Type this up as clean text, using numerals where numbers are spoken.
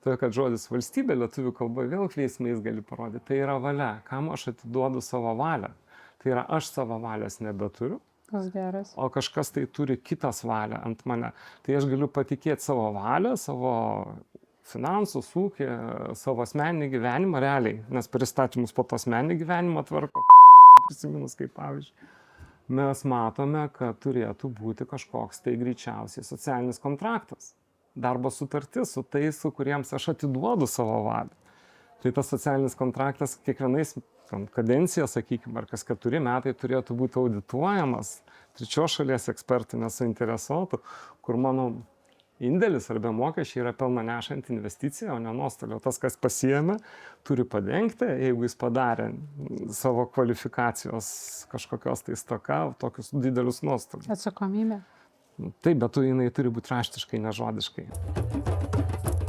Todėl, kad žodis valstybė lietuvių kalba vėl kleismais gali parodyti. Tai yra valia. Kam aš atiduodu savo valią? Tai yra aš savo valios nebeturiu, Tas geras. o kažkas tai turi kitas valią ant mane. Tai aš galiu patikėti savo valią, savo finansus, ūkį, savo asmeninį gyvenimą realiai, nes pristatymus po to asmeninį gyvenimą tvarko, prisiminus kaip pavyzdžiui. Mes matome, kad turėtų būti kažkoks tai greičiausiai socialinis kontraktas. Darbo sutartis su tais, su kuriems aš atiduodu savo valią. Tai tas socialinis kontraktas kiekvienais kadencija, sakykime, ar kas 4 metai turėtų būti audituojamas, trečios šalies ekspertų nesuinteresuotų, kur mano indėlis arba mokesčiai yra pelną nešanti investicija, o ne nuostolio. Tas, kas pasiėmė, turi padengti, jeigu jis padarė savo kvalifikacijos kažkokios tai stoka, tokius didelius nuostolius. Atsakomybė. Taip, bet jinai turi būti raštiškai, nežodiškai.